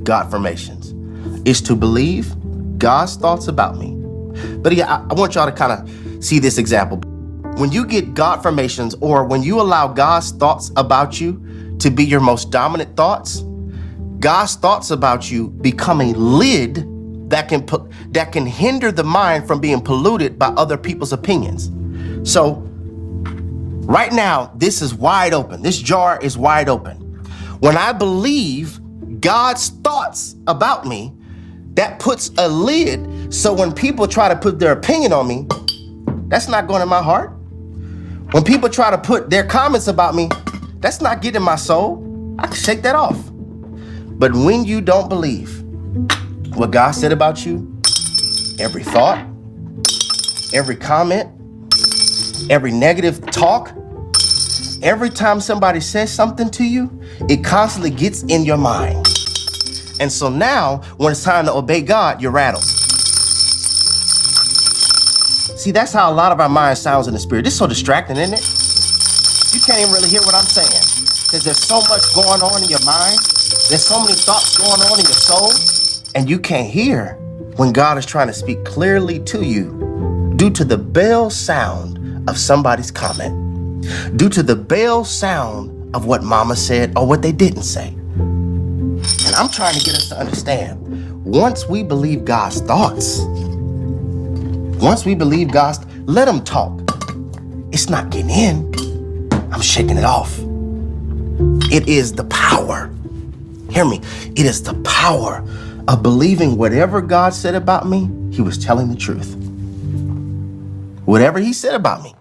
God-firmations, is to believe God's thoughts about me. But yeah, I want y'all to kind of see this example. When you get God-firmations, or when you allow God's thoughts about you to be your most dominant thoughts, God's thoughts about you become a lid that can hinder the mind from being polluted by other people's opinions. So right now, this is wide open. This jar is wide open. When I believe God's thoughts about me, that puts a lid, so when people try to put their opinion on me, that's not going in my heart. When people try to put their comments about me, that's not getting my soul. I can shake that off. But when you don't believe what God said about you, every thought, every comment, every negative talk, every time somebody says something to you, it constantly gets in your mind. And so now, when it's time to obey God, you're rattled. See, that's how a lot of our mind sounds in the spirit. This is so distracting, isn't it? You can't even really hear what I'm saying, because there's so much going on in your mind. There's so many thoughts going on in your soul, and you can't hear when God is trying to speak clearly to you due to the bell sound of somebody's comment, due to the bell sound of what mama said or what they didn't say. And I'm trying to get us to understand, once we believe God's thoughts, let them talk. It's not getting in. I'm shaking it off. It is the power. Hear me. It is the power of believing whatever God said about me, he was telling the truth. Whatever he said about me,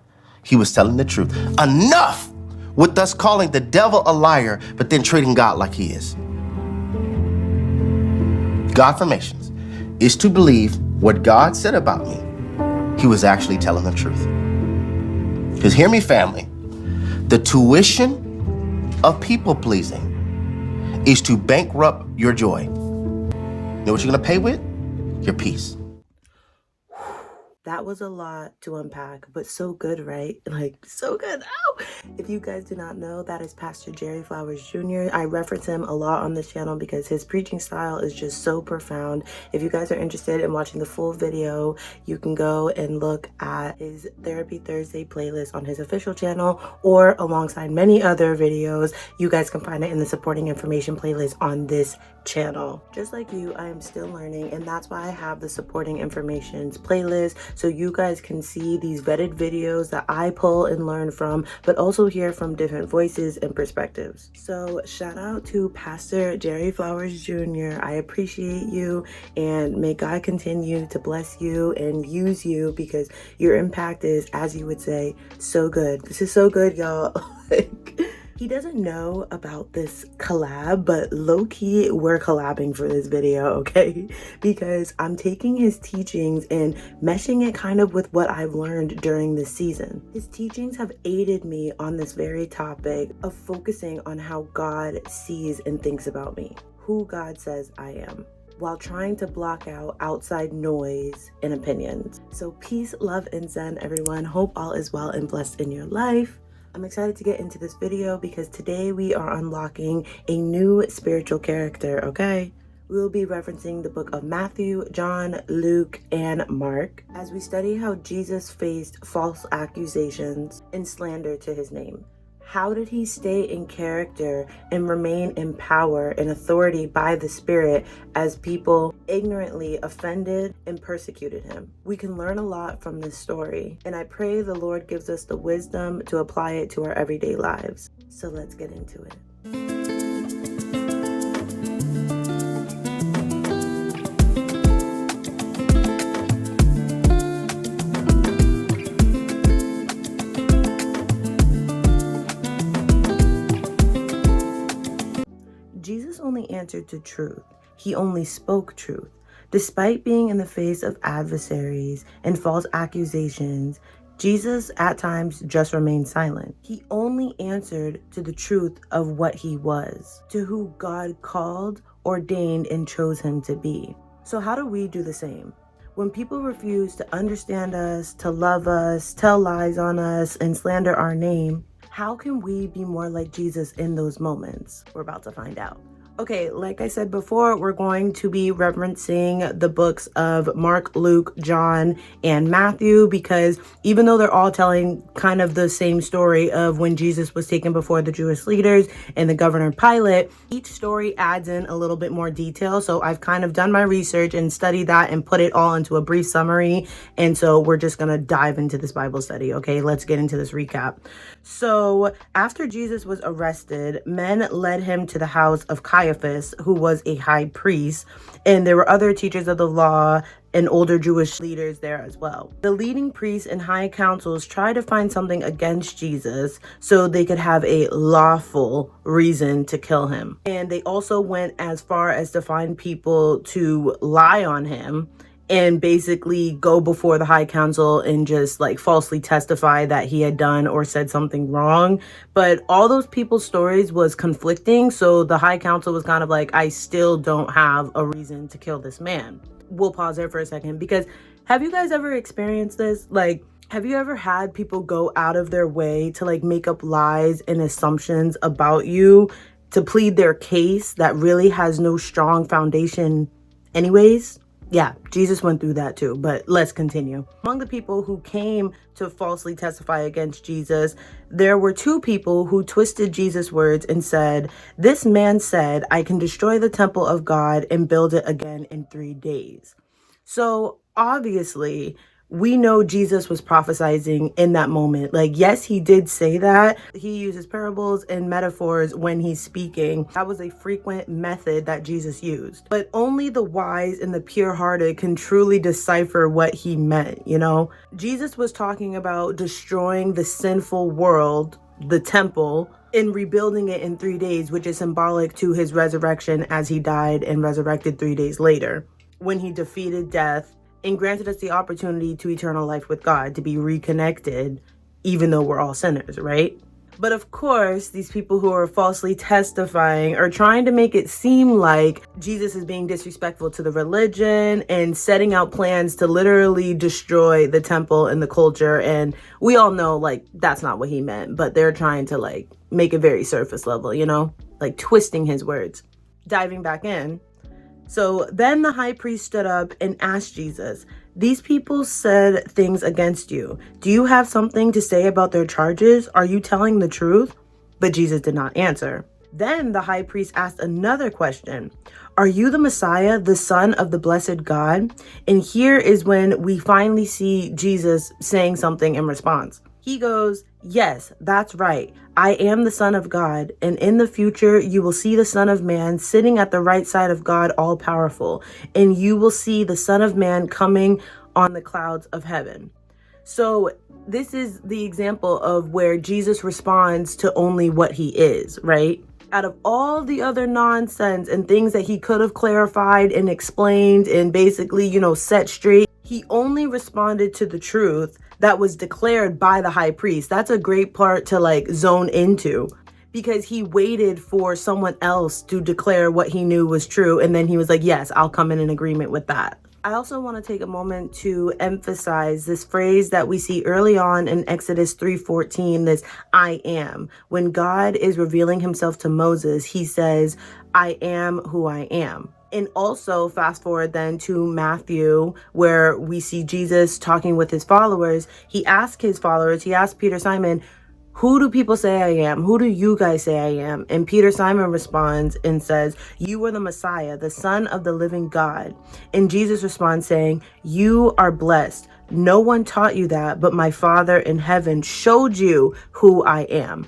he was telling the truth. Enough with us calling the devil a liar, but then treating God like he is. God-firmations is to believe what God said about me, he was actually telling the truth. Because hear me, family, the tuition of people-pleasing is to bankrupt your joy. You know what you're gonna pay with? Your peace. That was a lot to unpack, but so good, right? Like, so good. Ow! If you guys do not know, that is Pastor Jerry Flowers Jr. I reference him a lot on this channel because his preaching style is just so profound. If you guys are interested in watching the full video, you can go and look at his Therapy Thursday playlist on his official channel, or alongside many other videos. You guys can find it in the supporting information playlist on this channel. Just like you, I am still learning, and that's why I have the supporting informations playlist, so you guys can see these vetted videos that I pull and learn from, but also hear from different voices and perspectives. So shout out to Pastor Jerry Flowers Jr. I appreciate you, and may God continue to bless you and use you, because your impact is, as you would say, so good. This is so good, y'all. He doesn't know about this collab, but low-key, we're collabing for this video, okay? Because I'm taking his teachings and meshing it kind of with what I've learned during this season. His teachings have aided me on this very topic of focusing on how God sees and thinks about me, who God says I am, while trying to block out outside noise and opinions. So peace, love, and zen, everyone. Hope all is well and blessed in your life. I'm excited to get into this video because today we are unlocking a new spiritual character, okay? We will be referencing the book of Matthew, John, Luke, and Mark as we study how Jesus faced false accusations and slander to his name. How did he stay in character and remain in power and authority by the Spirit as people ignorantly offended and persecuted him? We can learn a lot from this story, and I pray the Lord gives us the wisdom to apply it to our everyday lives. So let's get into it. Jesus only answered to truth. He only spoke truth. Despite being in the face of adversaries and false accusations, Jesus at times just remained silent. He only answered to the truth of what he was, to who God called, ordained, and chose him to be. So how do we do the same? When people refuse to understand us, to love us, tell lies on us, and slander our name, how can we be more like Jesus in those moments? We're about to find out. Okay, like I said before, we're going to be referencing the books of Mark, Luke, John, and Matthew, because even though they're all telling kind of the same story of when Jesus was taken before the Jewish leaders and the governor Pilate, each story adds in a little bit more detail. So I've kind of done my research and studied that and put it all into a brief summary. And so we're just going to dive into this Bible study. Okay, let's get into this recap. So after Jesus was arrested, men led him to the house of Caiaphas, who was a high priest, and there were other teachers of the law and older Jewish leaders there as well. The leading priests and high councils tried to find something against Jesus so they could have a lawful reason to kill him. And they also went as far as to find people to lie on him and basically go before the high council and just like falsely testify that he had done or said something wrong. But all those people's stories was conflicting. So the high council was kind of like, I still don't have a reason to kill this man. We'll pause there for a second, because have you guys ever experienced this? Like, have you ever had people go out of their way to like make up lies and assumptions about you to plead their case that really has no strong foundation anyways? Yeah, Jesus went through that too, but let's continue. Among the people who came to falsely testify against Jesus, there were two people who twisted Jesus' words and said, "This man said, I can destroy the temple of God and build it again in 3 days." So obviously, we know Jesus was prophesying in that moment. Like, yes, he did say that. He uses parables and metaphors when he's speaking. That was a frequent method that Jesus used. But only the wise and the pure-hearted can truly decipher what he meant, you know? Jesus was talking about destroying the sinful world, the temple, and rebuilding it in 3 days, which is symbolic to his resurrection as he died and resurrected 3 days later, when he defeated death and granted us the opportunity to eternal life with God, to be reconnected, even though we're all sinners, right? But of course, these people who are falsely testifying are trying to make it seem like Jesus is being disrespectful to the religion and setting out plans to literally destroy the temple and the culture. And we all know, like, that's not what he meant, but they're trying to, like, make it very surface level, you know, like twisting his words. Diving back in. So then the high priest stood up and asked Jesus, "These people said things against you. Do you have something to say about their charges? Are you telling the truth?" But Jesus did not answer. Then the high priest asked another question. "Are you the Messiah, the Son of the blessed God?" And here is when we finally see Jesus saying something in response. He goes, "Yes, that's right. I am the Son of God, and in the future you will see the Son of Man sitting at the right side of God all-powerful, and you will see the Son of Man coming on the clouds of heaven." So this is the example of where Jesus responds to only what he is, right? Out of all the other nonsense and things that he could have clarified and explained and basically, you know, set straight, he only responded to the truth that was declared by the high priest. That's a great part to like zone into, because he waited for someone else to declare what he knew was true. And then he was like, yes, I'll come in agreement with that. I also want to take a moment to emphasize this phrase that we see early on in Exodus 3:14, this "I am." When God is revealing himself to Moses, he says, "I am who I am." And also fast forward then to Matthew, where we see Jesus talking with his followers. He asked Peter, Simon, "Who do people say I am? Who do you guys say I am?" And Peter Simon responds and says, "You are the Messiah, the Son of the living God." And Jesus responds saying, "You are blessed. No one taught you that, but my Father in heaven showed you who I am."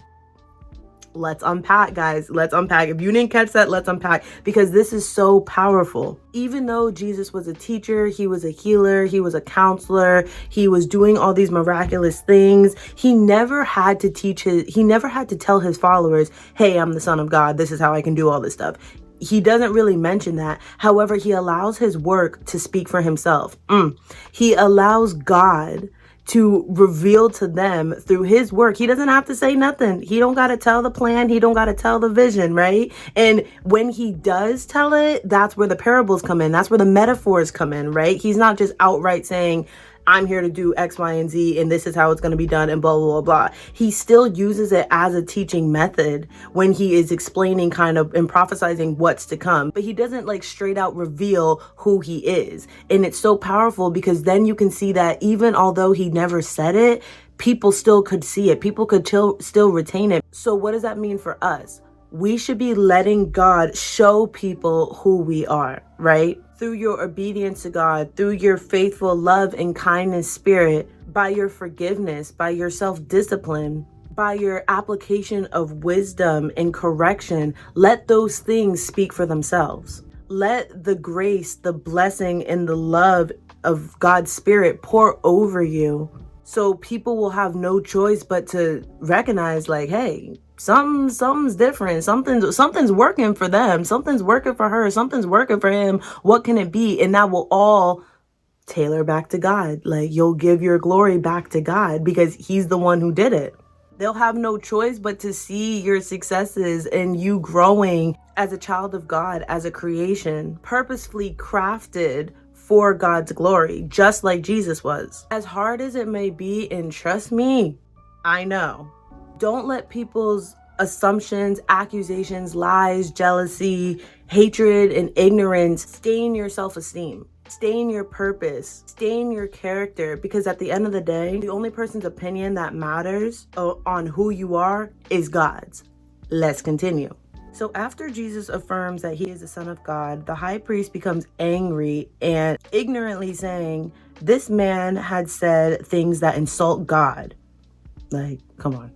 Let's unpack, guys. Let's unpack. If you didn't catch that, let's unpack, because this is so powerful. Even though Jesus was a teacher, he was a healer, he was a counselor, he was doing all these miraculous things, he never had to tell his followers, "Hey, I'm the Son of God. This is how I can do all this stuff." He doesn't really mention that. However, he allows his work to speak for himself. He allows God to reveal to them through his work. He doesn't have to say nothing. He don't got to tell the plan. He don't got to tell the vision, right? And when he does tell it, that's where the parables come in. That's where the metaphors come in, right? He's not just outright saying, I'm here to do X, Y, and Z, and this is how it's going to be done, and blah, blah, blah, blah. He still uses it as a teaching method when he is explaining kind of and prophesizing what's to come. But he doesn't like straight out reveal who he is. And it's so powerful because then you can see that even although he never said it, people still could see it. People could still retain it. So what does that mean for us? We should be letting God show people who we are, right? Through your obedience to God, through your faithful love and kindness spirit, by your forgiveness, by your self-discipline, by your application of wisdom and correction. Let those things speak for themselves. Let the grace, the blessing, and the love of God's spirit pour over you, so people will have no choice but to recognize like, hey, something's different. Something's working for them. Something's working for her. Something's working for him. What can it be? And that will all tailor back to God. Like, you'll give your glory back to God because he's the one who did it. They'll have no choice but to see your successes and you growing as a child of God, as a creation, purposefully crafted for God's glory, just like Jesus was. As hard as it may be, and trust me, I know. Don't let people's assumptions, accusations, lies, jealousy, hatred, and ignorance stain your self-esteem, stain your purpose, stain your character, because at the end of the day, the only person's opinion that matters on who you are is God's. Let's continue. So after Jesus affirms that he is the Son of God, the high priest becomes angry and ignorantly saying, this man had said things that insult God. Like, come on.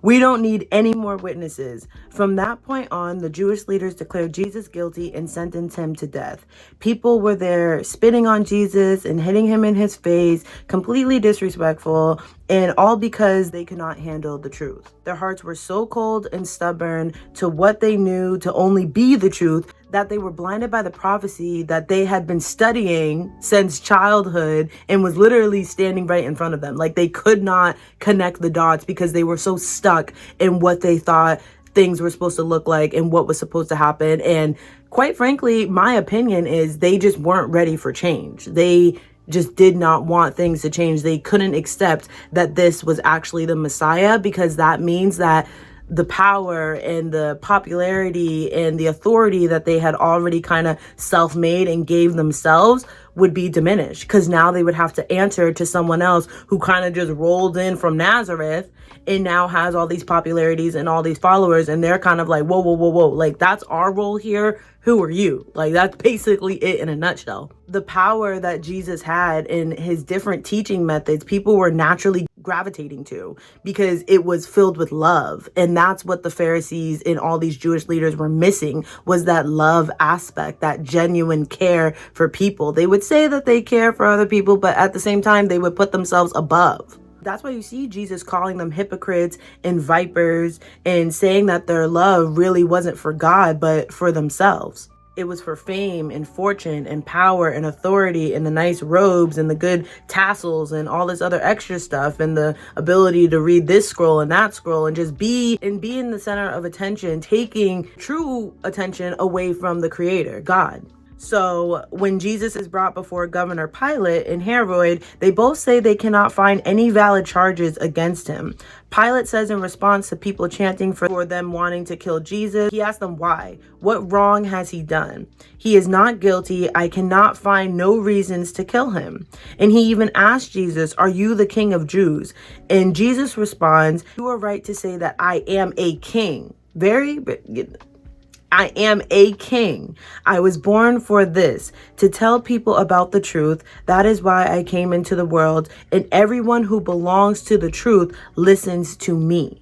We don't need any more witnesses. From that point on, the Jewish leaders declared Jesus guilty and sentenced him to death. People were there spitting on Jesus and hitting him in his face, completely disrespectful, and all because they could not handle the truth. Their hearts were so cold and stubborn to what they knew to only be the truth that they were blinded by the prophecy that they had been studying since childhood and was literally standing right in front of them. Like, they could not connect the dots because they were so stuck in what they thought things were supposed to look like and what was supposed to happen. And quite frankly, my opinion is they just weren't ready for change. They just did not want things to change. They couldn't accept that this was actually the Messiah, because that means that the power and the popularity and the authority that they had already kind of self-made and gave themselves would be diminished, because now they would have to answer to someone else who kind of just rolled in from Nazareth and now has all these popularities and all these followers, and they're kind of like, whoa, like, that's our role here. Who are you? Like, that's basically it in a nutshell. The power that Jesus had in his different teaching methods, people were naturally gravitating to because it was filled with love. And that's what the Pharisees and all these Jewish leaders were missing, was that love aspect, that genuine care for people. They would say that they care for other people, but at the same time, they would put themselves above. That's why you see Jesus calling them hypocrites and vipers and saying that their love really wasn't for God, but for themselves. It was for fame and fortune and power and authority and the nice robes and the good tassels and all this other extra stuff and the ability to read this scroll and that scroll and just be in the center of attention, taking true attention away from the Creator, God. So when Jesus is brought before Governor Pilate and Herod, they both say they cannot find any valid charges against him. Pilate says in response to people chanting for them wanting to kill Jesus, he asked them why. What wrong has he done? He is not guilty. I cannot find no reasons to kill him. And he even asked Jesus, are you the King of Jews? And Jesus responds, you are right to say that I am a king. I am a king. I was born for this, to tell people about the truth. That is why I came into the world, and everyone who belongs to the truth listens to me.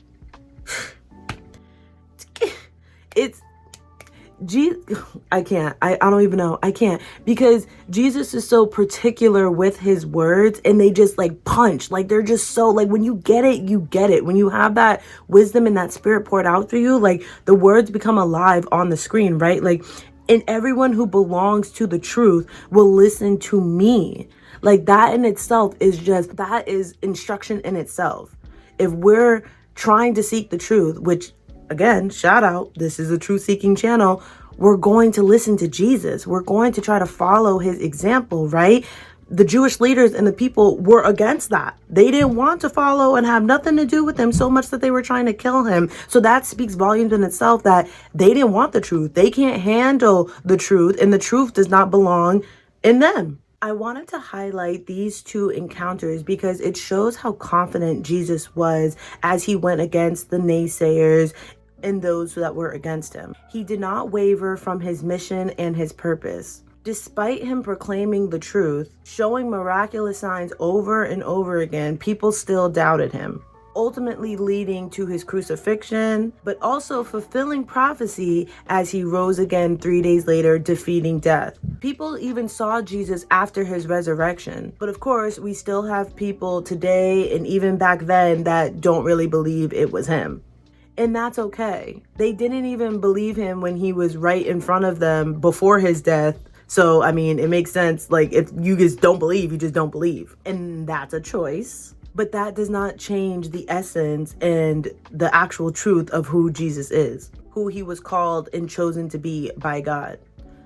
I can't. I don't even know. I can't, because Jesus is so particular with his words, and they just like punch. Like, they're just so, like, when you get it, you get it. When you have that wisdom and that spirit poured out through you, like, the words become alive on the screen, right? Like, and everyone who belongs to the truth will listen to me. Like, that in itself is just, that is instruction in itself. If we're trying to seek the truth, which, again, shout out, this is a truth seeking channel, we're going to listen to Jesus. We're going to try to follow his example, right? the Jewish leaders and the people were against that. They didn't want to follow and have nothing to do with him, so much that they were trying to kill him. So that speaks volumes in itself, that they didn't want the truth. They can't handle the truth, and the truth does not belong in them. I wanted to highlight these two encounters because it shows how confident Jesus was as he went against the naysayers and those that were against him. He did not waver from his mission and his purpose. Despite him proclaiming the truth, showing miraculous signs over and over again, people still doubted him, ultimately leading to his crucifixion, but also fulfilling prophecy as he rose again 3 days later, defeating death. People even saw Jesus after his resurrection. But of course, we still have people today and even back then that don't really believe it was him. And that's okay. They didn't even believe him when he was right in front of them before his death. So, I mean, it makes sense. Like, if you just don't believe, you just don't believe. And that's a choice. But that does not change the essence and the actual truth of who Jesus is, who he was called and chosen to be by God.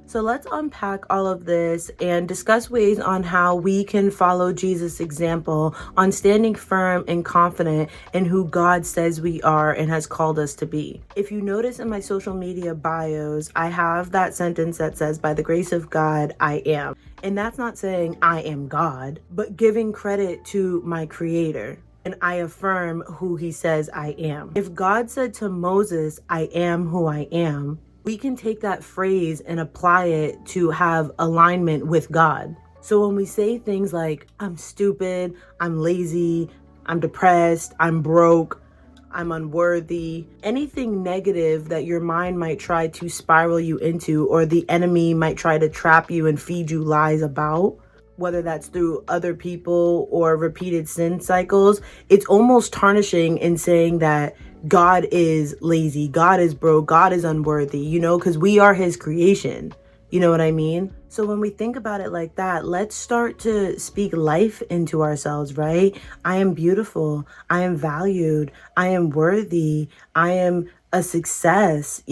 So let's unpack all of this and discuss ways on how we can follow Jesus' example on standing firm and confident in who God says we are and has called us to be. If you notice in my social media bios, I have that sentence that says, "By the grace of God, I am." And that's not saying I am God, but giving credit to my creator. And I affirm who he says I am. If God said to Moses, "I am who I am," we can take that phrase and apply it to have alignment with God. So when we say things like, "I'm stupid, I'm lazy, I'm depressed, I'm broke, I'm unworthy," anything negative that your mind might try to spiral you into, or the enemy might try to trap you and feed you lies about, whether that's through other people or repeated sin cycles, it's almost tarnishing and saying that God is lazy, God is broke, God is unworthy, because we are his creation. You know what I mean? So when we think about it like that, let's start to speak life into ourselves, right? I am beautiful. I am valued. I am worthy. I am a success,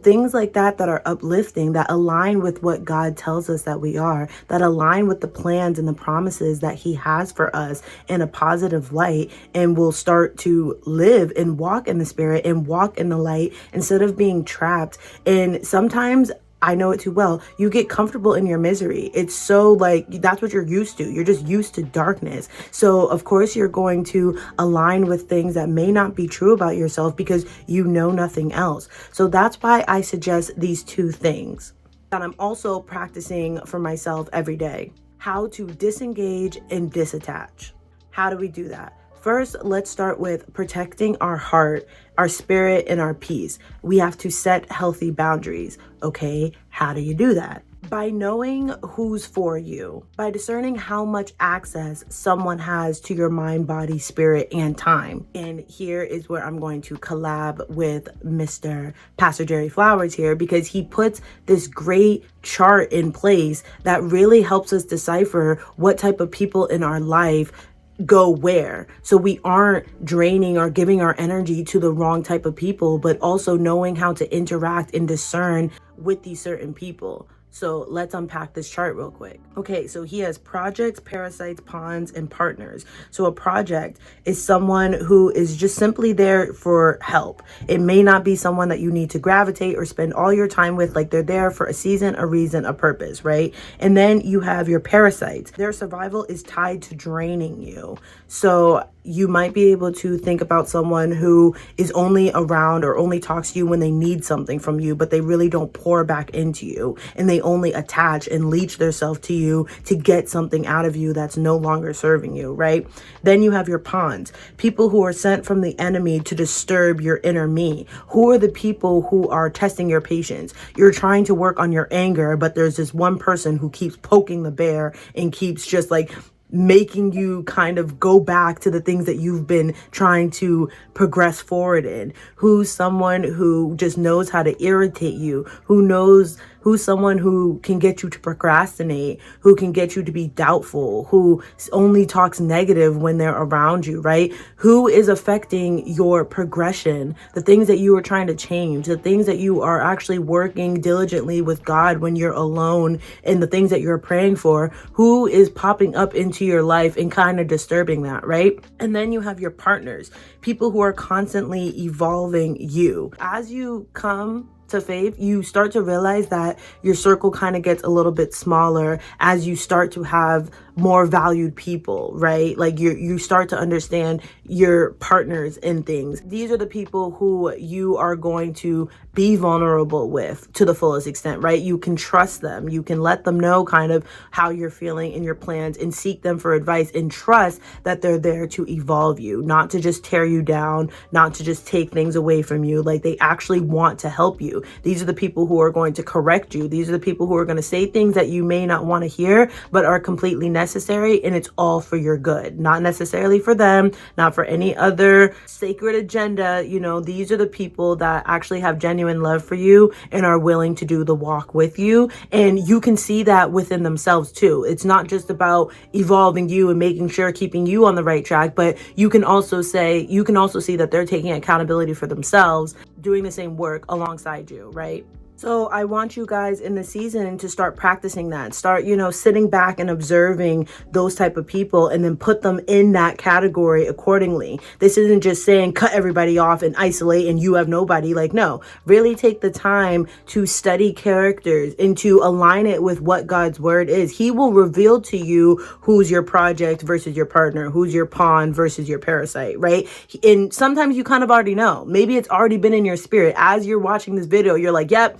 things like that are uplifting, that align with what God tells us that we are, that align with the plans and the promises that he has for us in a positive light, and we'll start to live and walk in the spirit and walk in the light instead of being trapped. And sometimes, I know it too well, you get comfortable in your misery. It's so that's what you're used to. You're just used to darkness. So of course you're going to align with things that may not be true about yourself because you know nothing else. So that's why I suggest these two things that I'm also practicing for myself every day. How to disengage and disattach. How do we do that? First, let's start with protecting our heart, our spirit, and our peace. We have to set healthy boundaries. Okay, how do you do that? By knowing who's for you, by discerning how much access someone has to your mind, body, spirit, and time. And here is where I'm going to collab with Mr. Pastor Jerry Flowers here, because he puts this great chart in place that really helps us decipher what type of people in our life go where, so we aren't draining or giving our energy to the wrong type of people, but also knowing how to interact and discern with these certain people. So let's unpack this chart real quick. Okay, so he has projects, parasites, pawns, and partners. So a project is someone who is just simply there for help. It may not be someone that you need to gravitate or spend all your time with. Like, they're there for a season, a reason, a purpose, right? And then you have your parasites. Their survival is tied to draining you. So you might be able to think about someone who is only around or only talks to you when they need something from you, but they really don't pour back into you, and they only attach and leech themselves to you to get something out of you that's no longer serving you, right? Then you have your pawns, people who are sent from the enemy to disturb your inner me. Who are the people who are testing your patience? You're trying to work on your anger, but there's this one person who keeps poking the bear and keeps just making you kind of go back to the things that you've been trying to progress forward in? Who's someone who just knows how to irritate you? Who's someone who can get you to procrastinate, who can get you to be doubtful, who only talks negative when they're around you, right? Who is affecting your progression, the things that you are trying to change, the things that you are actually working diligently with God when you're alone, and the things that you're praying for? Who is popping up into your life and kind of disturbing that, right? And then you have your partners, people who are constantly evolving you. As you come to faith, you start to realize that your circle kind of gets a little bit smaller as you start to have more valued people, right? Like you start to understand your partners in things. These are the people who you are going to be vulnerable with to the fullest extent, right? You can trust them. You can let them know kind of how you're feeling and your plans, and seek them for advice, and trust that they're there to evolve you, not to just tear you down, not to just take things away from you. Like, they actually want to help you. These are the people who are going to correct you. These are the people who are going to say things that you may not want to hear, but are completely necessary, and it's all for your good, not necessarily for them, not for any other sacred agenda. These are the people that actually have genuine love for you and are willing to do the walk with you. And you can see that within themselves too. It's not just about evolving you and making sure keeping you on the right track, but you can also see that they're taking accountability for themselves, doing the same work alongside you, right? So I want you guys in the season to start practicing that. Start, sitting back and observing those type of people, and then put them in that category accordingly. This isn't just saying cut everybody off and isolate and you have nobody. Like, no, really take the time to study characters and to align it with what God's word is. He will reveal to you who's your project versus your partner, who's your pawn versus your parasite, right? And sometimes you kind of already know. Maybe it's already been in your spirit. As you're watching this video, you're like, yep,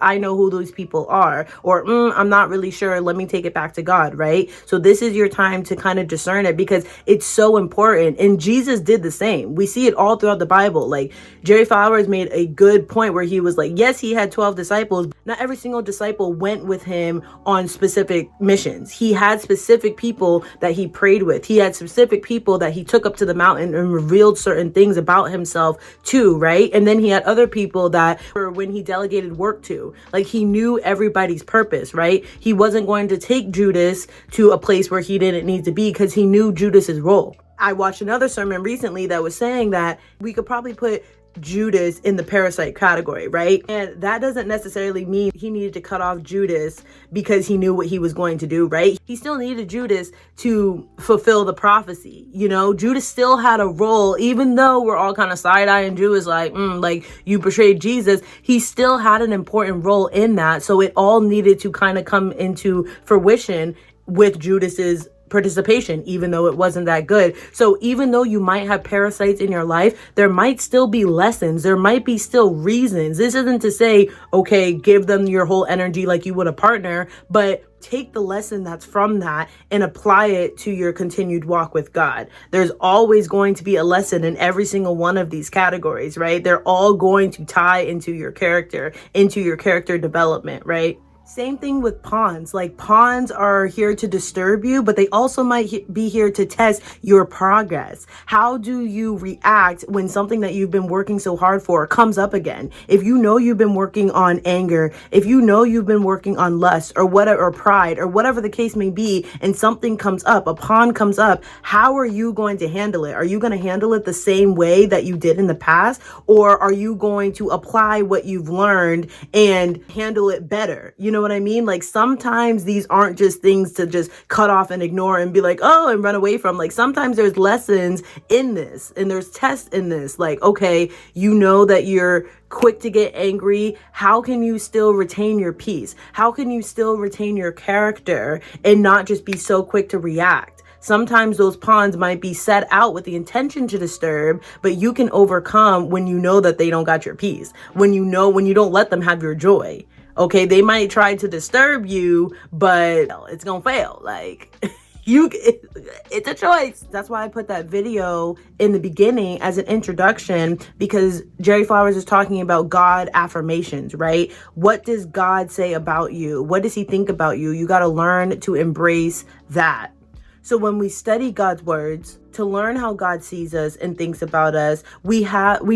I know who those people are. Or I'm not really sure. Let me take it back to God, right? So this is your time to kind of discern it, because it's so important. And Jesus did the same. We see it all throughout the Bible. Like, Jerry Flowers made a good point where he was like, yes, he had 12 disciples. Not every single disciple went with him on specific missions. He had specific people that he prayed with. He had specific people that he took up to the mountain and revealed certain things about himself to, right? And then he had other people that were when he delegated work to. Like, he knew everybody's purpose, right? He wasn't going to take Judas to a place where he didn't need to be, because he knew Judas's role. I watched another sermon recently that was saying that we could probably put Judas in the parasite category, right? And that doesn't necessarily mean he needed to cut off Judas because he knew what he was going to do, right? He still needed Judas to fulfill the prophecy. Judas still had a role, even though we're all kind of side-eyeing Judas like you betrayed Jesus. He still had an important role in that. So it all needed to kind of come into fruition with Judas's participation, even though it wasn't that good. So even though you might have parasites in your life, there might still be lessons. There might be still reasons. This isn't to say, okay, give them your whole energy like you would a partner, but take the lesson that's from that and apply it to your continued walk with God. There's always going to be a lesson in every single one of these categories, right? They're all going to tie into your character development, right? Same thing with pawns. Like, pawns are here to disturb you, but they also might be here to test your progress. How do you react when something that you've been working so hard for comes up again? If you know you've been working on anger, if you know you've been working on lust or whatever, or pride, or whatever the case may be, and something comes up, a pawn comes up, how are you going to handle it? Are you going to handle it the same way that you did in the past? Or are you going to apply what you've learned and handle it better? You know what I mean? Like, sometimes these aren't just things to just cut off and ignore and be like, oh, and run away from. Like, sometimes there's lessons in this, and there's tests in this. Like, okay, you know that you're quick to get angry. How can you still retain your peace? How can you still retain your character and not just be so quick to react? Sometimes those pawns might be set out with the intention to disturb, but you can overcome when you know that they don't got your peace. When you don't let them have your joy. Okay, they might try to disturb you, but it's gonna fail. Like, it's a choice. That's why I put that video in the beginning as an introduction, because Jerry Flowers is talking about God affirmations, right? What does God say about you? What does he think about you? You got to learn to embrace that. So when we study God's words to learn how God sees us and thinks about us, we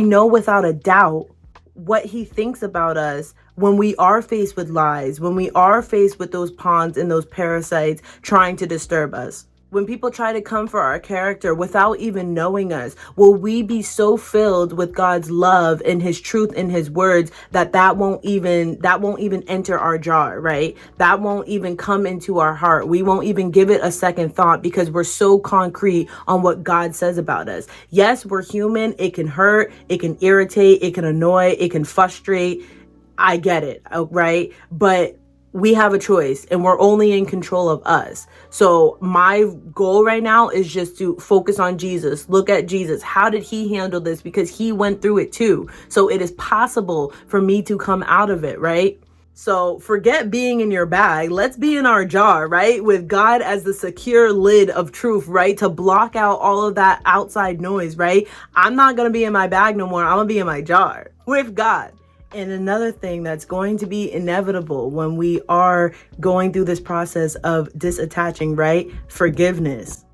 know without a doubt what he thinks about us when we are faced with lies, when we are faced with those pawns and those parasites trying to disturb us. When people try to come for our character without even knowing us, will we be so filled with God's love and his truth and his words that won't even enter our jar, right? That won't even come into our heart. We won't even give it a second thought because we're so concrete on what God says about us. Yes, we're human. It can hurt. It can irritate. It can annoy. It can frustrate. I get it, right? But we have a choice and we're only in control of us. So my goal right now is just to focus on Jesus. Look at Jesus. How did he handle this? Because he went through it too. So it is possible for me to come out of it, right? So forget being in your bag. Let's be in our jar, right? With God as the secure lid of truth, right? To block out all of that outside noise, right? I'm not going to be in my bag no more. I'm going to be in my jar with God. And another thing that's going to be inevitable when we are going through this process of disattaching, right? Forgiveness.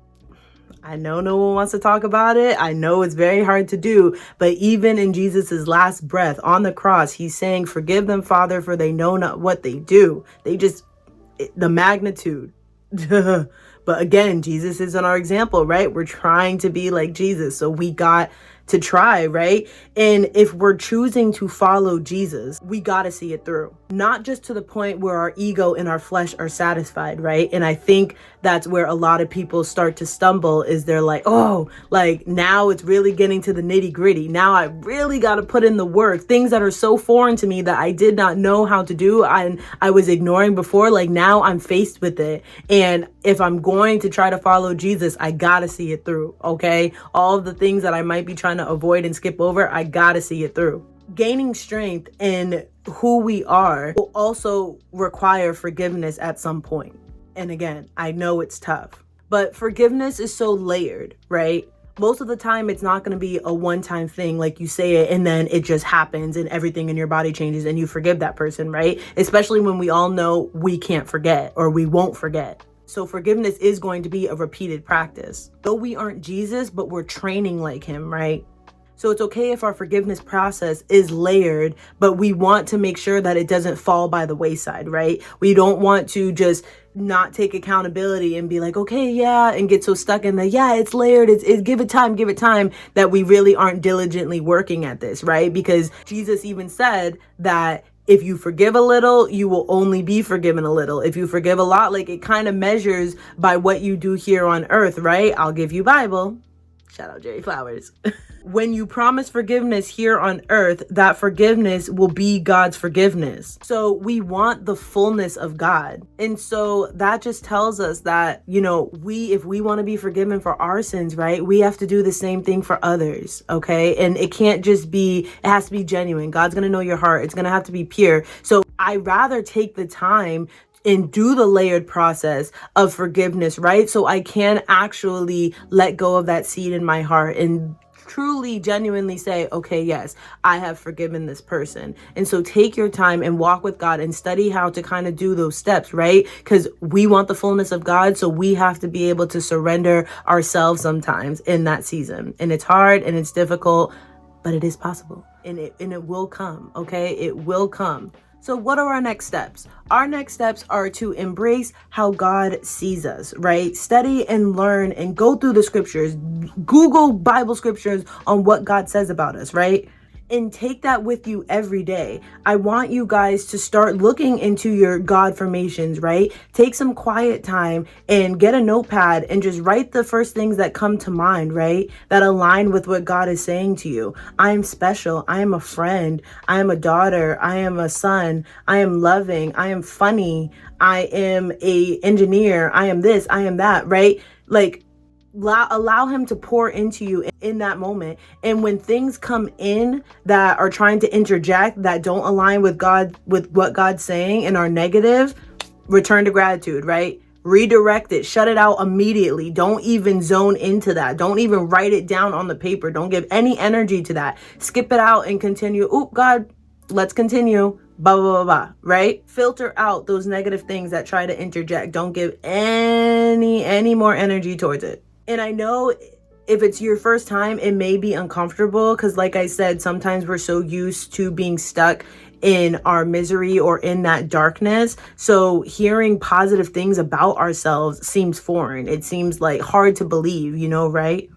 I know no one wants to talk about it. I know it's very hard to do, but even in Jesus's last breath on the cross, he's saying, forgive them, Father, for they know not what they do. The magnitude. But again, Jesus isn't our example, right? We're trying to be like Jesus. So we got to try, right? And if we're choosing to follow Jesus, we got to see it through. Not just to the point where our ego and our flesh are satisfied, right? And I think that's where a lot of people start to stumble is they're like, oh, like now it's really getting to the nitty gritty. Now I really got to put in the work. Things that are so foreign to me that I did not know how to do and I was ignoring before, like now I'm faced with it. And if I'm going to try to follow Jesus, I got to see it through, okay? All of the things that I might be trying to avoid and skip over, I got to see it through. Gaining strength in who we are will also require forgiveness at some point. And again, I know it's tough, but forgiveness is so layered, right? Most of the time, it's not going to be a one-time thing, like you say it and then it just happens and everything in your body changes and you forgive that person, right? Especially when we all know we can't forget or we won't forget. So forgiveness is going to be a repeated practice. Though we aren't Jesus, but we're training like him, right? So it's okay if our forgiveness process is layered, but we want to make sure that it doesn't fall by the wayside, right? We don't want to just not take accountability and be like, okay, yeah, and get so stuck in the, yeah, it's layered. It's give it time, that we really aren't diligently working at this, right? Because Jesus even said that if you forgive a little, you will only be forgiven a little. If you forgive a lot, like it kind of measures by what you do here on earth, right? I'll give you Bible. Shout out Jerry Flowers. When you promise forgiveness here on earth, that forgiveness will be God's forgiveness. So we want the fullness of God. And so that just tells us that, if we want to be forgiven for our sins, right, we have to do the same thing for others. Okay. And it can't just be, it has to be genuine. God's going to know your heart. It's going to have to be pure. So I rather take the time and do the layered process of forgiveness, right? So I can actually let go of that seed in my heart and truly, genuinely say, okay, yes, I have forgiven this person. And so take your time and walk with God and study how to kind of do those steps, right? Because we want the fullness of God. So we have to be able to surrender ourselves sometimes in that season. And it's hard and it's difficult, but it is possible and it will come. Okay. It will come. So what are our next steps? Our next steps are to embrace how God sees us, right? Study and learn and go through the scriptures, Google Bible scriptures on what God says about us, right? And take that with you every day. I want you guys to start looking into your God-firmations, right? Take some quiet time and get a notepad and just write the first things that come to mind, right? That align with what God is saying to you. I am special. I am a friend. I am a daughter. I am a son. I am loving. I am funny. I am an engineer. I am this. I am that, right? Like, allow him to pour into you in that moment. And when things come in that are trying to interject, that don't align with God, with what God's saying and are negative, return to gratitude, right? Redirect it, shut it out immediately. Don't even zone into that. Don't even write it down on the paper. Don't give any energy to that. Skip it out and continue. Oh, God, let's continue. blah, blah, blah, blah, right? Filter out those negative things that try to interject. Don't give any more energy towards it. And I know if it's your first time, it may be uncomfortable because, like I said, sometimes we're so used to being stuck in our misery or in that darkness. So hearing positive things about ourselves seems foreign. It seems like hard to believe, right?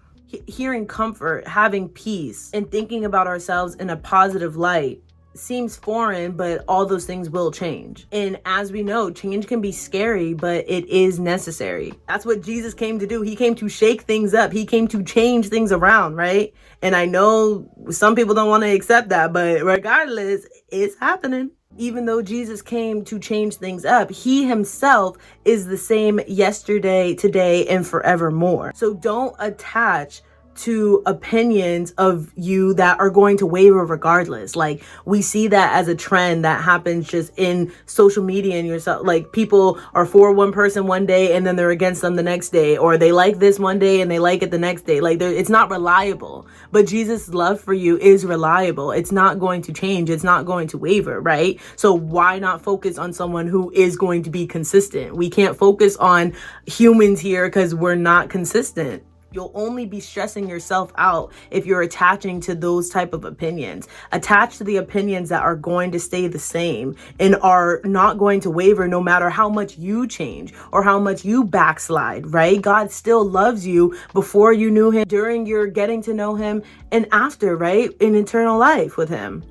Hearing comfort, having peace, and thinking about ourselves in a positive light seems foreign, but all those things will change. And as we know, change can be scary, but it is necessary. That's what Jesus came to do. He came to shake things up. He came to change things around, right? And I know some people don't want to accept that, but regardless, it's happening. Even though Jesus came to change things up, he himself is the same yesterday, today, and forevermore. So don't attach to opinions of you that are going to waver regardless. Like, we see that as a trend that happens just in social media and yourself. Like, people are for one person one day and then they're against them the next day, or they like this one day and they like it the next day. Like, it's not reliable. But Jesus' love for you is reliable. It's not going to change. It's not going to waver, right? So why not focus on someone who is going to be consistent? We can't focus on humans here because we're not consistent. You'll only be stressing yourself out if you're attaching to those type of opinions. Attach to the opinions that are going to stay the same and are not going to waver no matter how much you change or how much you backslide, right? God still loves you before you knew him, during your getting to know him, and after, right? In eternal life with him.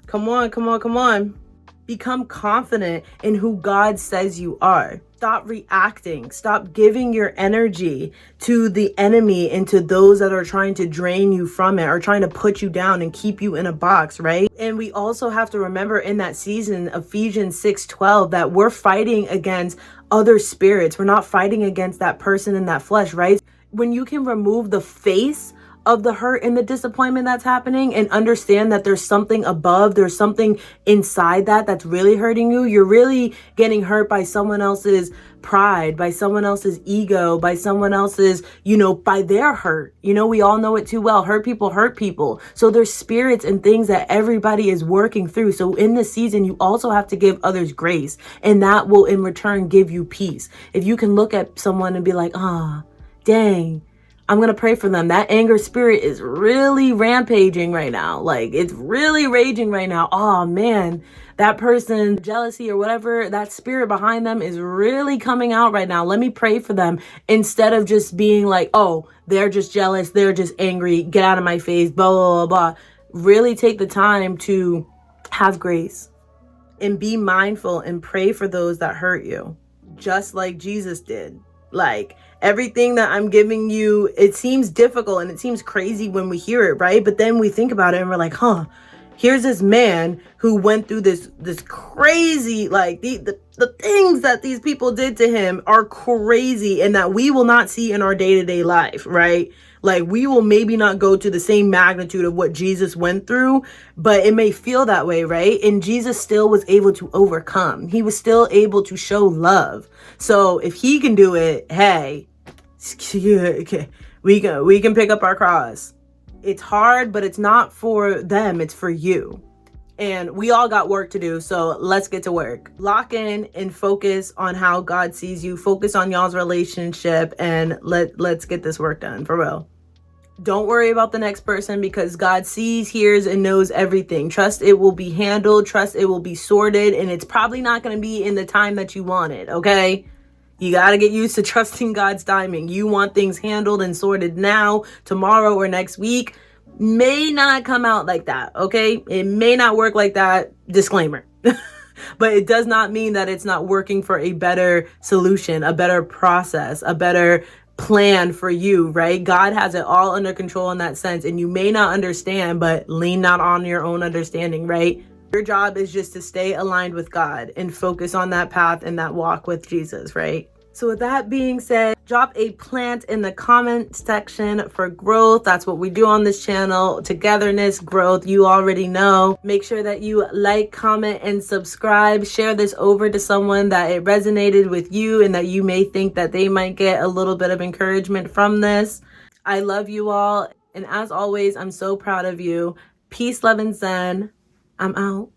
Come on. Become confident in who God says you are. Stop reacting. Stop giving your energy to the enemy and to those that are trying to drain you from it or trying to put you down and keep you in a box, right? And we also have to remember in that season, Ephesians 6:12, that we're fighting against other spirits. We're not fighting against that person in that flesh, right? When you can remove the face of the hurt and the disappointment that's happening and understand that there's something above, there's something inside that's really hurting you. You're really getting hurt by someone else's pride, by someone else's ego, by someone else's, by their hurt. We all know it too well. Hurt people. So there's spirits and things that everybody is working through. So in this season, you also have to give others grace, and that will in return give you peace. If you can look at someone and be like, dang, I'm going to pray for them. That anger spirit is really rampaging right now. Like, it's really raging right now. Oh man, that person, jealousy or whatever, that spirit behind them is really coming out right now. Let me pray for them instead of just being like, oh, they're just jealous. They're just angry. Get out of my face, blah, blah, blah, blah. Really take the time to have grace and be mindful and pray for those that hurt you, just like Jesus did. Like, everything that I'm giving you, it seems difficult and it seems crazy when we hear it, right? But then we think about it and we're like, here's this man who went through this crazy, like the things that these people did to him are crazy and that we will not see in our day-to-day life, right? Like, we will maybe not go to the same magnitude of what Jesus went through, but it may feel that way, right? And Jesus still was able to overcome. He was still able to show love. So if he can do it, hey, we can pick up our cross. It's hard, but it's not for them. It's for you. And we all got work to do, so let's get to work. Lock in and focus on how God sees you. Focus on y'all's relationship, and let's get this work done, for real. Don't worry about the next person because God sees, hears, and knows everything. Trust it will be handled. Trust it will be sorted, and it's probably not going to be in the time that you want it, okay? You got to get used to trusting God's timing. You want things handled and sorted now, tomorrow, or next week. May not come out like that, okay? It may not work like that, disclaimer. But it does not mean that it's not working for a better solution, a better process, a better plan for you, right? God has it all under control in that sense, and you may not understand, but lean not on your own understanding, right? Your job is just to stay aligned with God and focus on that path and that walk with Jesus, right? So with that being said, drop a plant in the comment section for growth. That's what we do on this channel. Togetherness, growth, you already know. Make sure that you like, comment, and subscribe. Share this over to someone that it resonated with you and that you may think that they might get a little bit of encouragement from this. I love you all. And as always, I'm so proud of you. Peace, love, and zen. I'm out.